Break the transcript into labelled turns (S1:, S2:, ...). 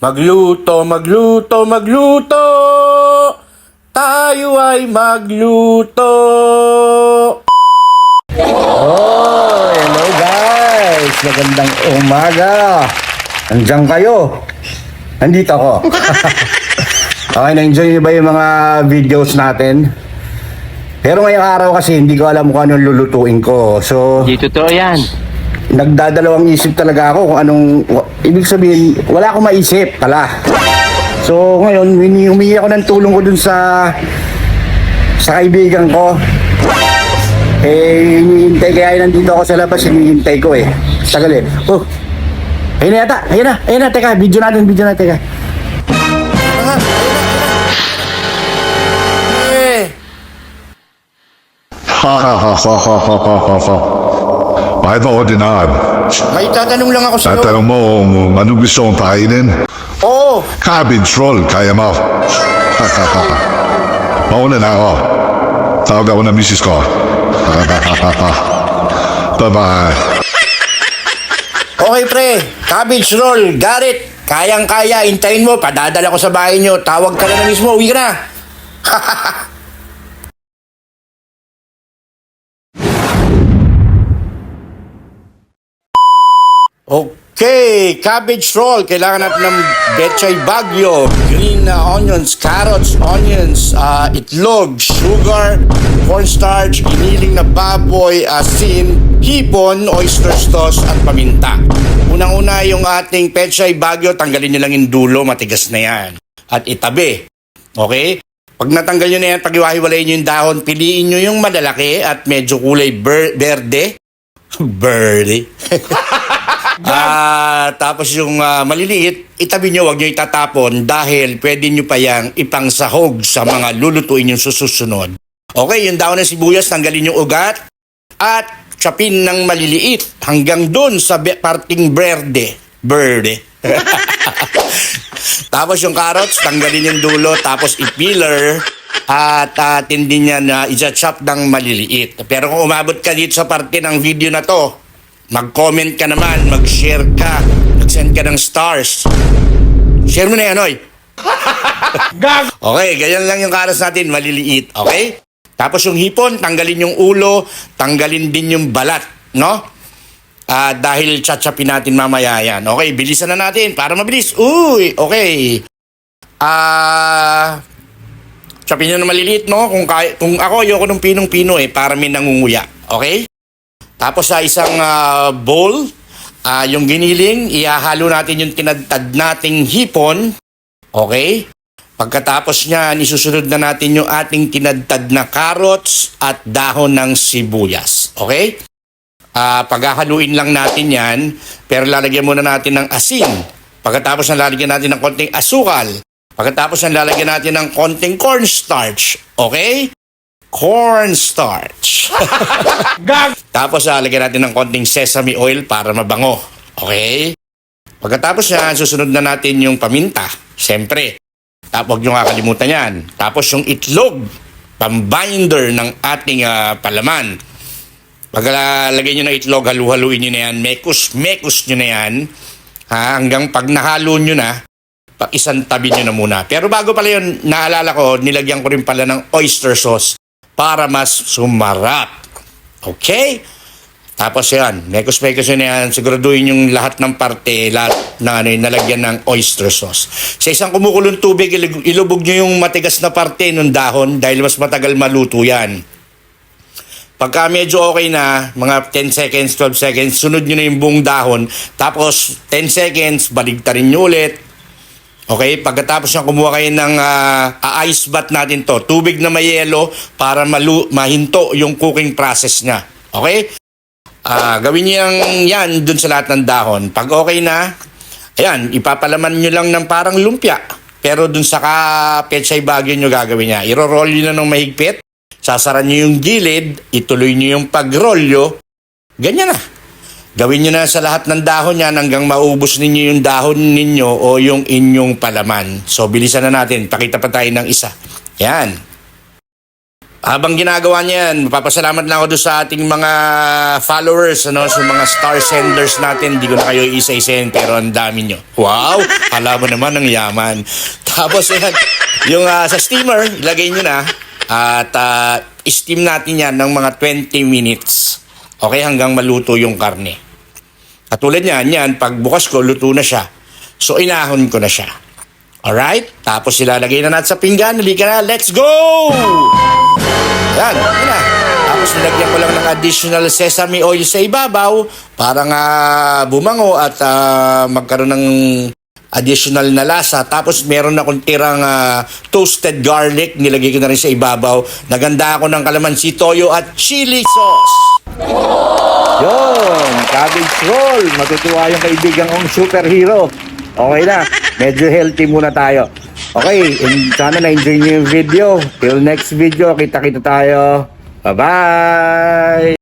S1: Magluto, magluto, magluto. Tayo ay magluto.
S2: Oh, hello guys! Magandang umaga! Nandiyan kayo? Nandito ako. Okay, na-enjoy niyo ba yung mga videos natin? Pero ngayong araw kasi hindi ko alam kung anong lulutuin ko. So,
S3: Di totoo yan.
S2: nagdadalawang isip talaga ako kung anong... Ibig sabihin, wala akong maisip pala. So, ngayon, humingi ako ng tulong ko dun sa kaibigan ko. Hinihintay kaya nandito ako sa labas, hinihintay ko eh. Tagal eh. Oh, ayun na yata, ayun na, teka, video natin, teka.
S4: Bakit ako dinaan?
S1: May tatanong lang ako sa'yo.
S4: Tatanong mo kung anong gusto kong kainin?
S1: Oo.
S4: Cabbage roll, kaya mo. Mauna na ako. Tawag ako ng misis ko. Bye-bye.
S1: Okay pre, cabbage roll, got it. Kayang-kaya, intayin mo, padadala ko sa bahay nyo. Tawag ka na mismo, uwi ka na. Okay, cabbage roll. Kailangan natin ng betchay bagyo, green onions, carrots, onions, itlog, sugar, cornstarch, iniling na baboy, asin, hipon, oyster sauce, at paminta. Unang-una yung ating betchay bagyo, tanggalin nyo lang yung dulo, matigas na yan. At itabi. Okay? Pag natanggal nyo na yan, pag-iwahiwalay nyo yung dahon, piliin nyo yung madalaki at medyo kulay berde. Berde. Tapos yung maliliit, itabi nyo, wag nyo itatapon dahil pwede nyo pa yang ipangsahog sa mga lulutuin yung susunod. Okay, yung daon ng sibuyas, tanggalin yung ugat at chopin ng maliliit hanggang dun sa parting berde. Tapos yung carrots, tanggalin yung dulo, tapos i-peeler at tindi niya na i-chop ng maliliit. Pero kung umabot ka dito sa parte ng video na to, mag-comment ka naman, mag-share ka, mag-send ka ng stars. Share mo na yan, oy. Okay, ganyan lang yung karas natin, maliliit, okay? Tapos yung hipon, tanggalin yung ulo, tanggalin din yung balat, no? Dahil tsatsapin natin mamaya yan. Okay, bilisan na natin para mabilis. Uy, okay. Tsapin nyo na maliliit, no? Kung ako, ayoko ng pinong-pino eh, para may nangunguya, okay? Tapos sa isang bowl, yung giniling, ihahalo natin yung tinadtad nating hipon. Okay? Pagkatapos niyan, isusunod na natin yung ating tinadtad na carrots at dahon ng sibuyas. Okay? Paghahaluin lang natin yan, pero lalagyan muna natin ng asin. Pagkatapos na lalagyan natin ng konting asukal. Pagkatapos na lalagyan natin ng konting cornstarch. Okay? Cornstarch. Tapos lagyan natin ng konting sesame oil para mabango. Okay? Pagkatapos yan, susunod na natin yung paminta. Siyempre. Tapos huwag nyo kakalimutan yan. Tapos yung itlog, pambinder ng ating palaman. Pagkalagay nyo ng itlog, halu-haluin nyo na yan. Mekos nyo na yan. Hanggang pag nahalo nyo na, isang tabi nyo na muna. Pero bago pala yun, naalala ko, nilagyan ko rin pala ng oyster sauce para mas sumarap. Okay? Tapos yan, mekos yun yan, siguraduhin yung lahat ng parte, lahat na nalagyan ng oyster sauce. Sa isang kumukulong tubig, ilubog nyo yung matigas na parte ng dahon dahil mas matagal maluto yan. Pagka medyo okay na, mga 10 seconds, 12 seconds, sunod nyo na yung buong dahon, tapos 10 seconds, baligtarin nyo ulit. Okay, pagkatapos nyo kumuha kayo ng ice bath natin to, tubig na may yelo para mahinto yung cooking process niya. Okay? Gawin nyo yan dun sa lahat ng dahon. Pag okay na, ayan, ipapalaman nyo lang ng parang lumpia. Pero dun sa pechay bagyo nyo gagawin niya. Iro-roll nyo na ng mahigpit, sasaran nyo yung gilid, ituloy nyo yung pag-rolyo, ganyan na. Gawin nyo na sa lahat ng dahon yan hanggang maubos ninyo yung dahon ninyo o yung inyong palaman. So, bilisan na natin. Pakita pa tayo ng isa. Yan. Habang ginagawa niya yan, mapapasalamat lang ako doon sa ating mga followers, ano, sa mga star senders natin. Hindi ko na kayo isa-isahin, pero ang dami nyo. Wow! Hala mo naman ang yaman. Tapos yan, yung sa steamer, ilagay nyo na. At steam natin yan ng mga 20 minutes. Okay, hanggang maluto yung karne. Katulad yan, pagbukas ko, luto na siya. So, inahon ko na siya. Alright? Tapos ilalagay na natin sa pinggan. Halika na, let's go! Yan, yun na. Tapos nilagyan ko lang ng additional sesame oil sa ibabaw para nga bumango at magkaroon ng additional na lasa. Tapos meron akong tirang toasted garlic. Nilagay ko na rin sa ibabaw. Naganda ako ng kalamansi toyo at chili sauce.
S2: Yun, cabbage roll. Matutuwa yung kaibigan kong superhero. Okay na, medyo healthy muna tayo. Okay, sana na-enjoy niyo yung video. Till next video, kita-kita tayo. Bye-bye!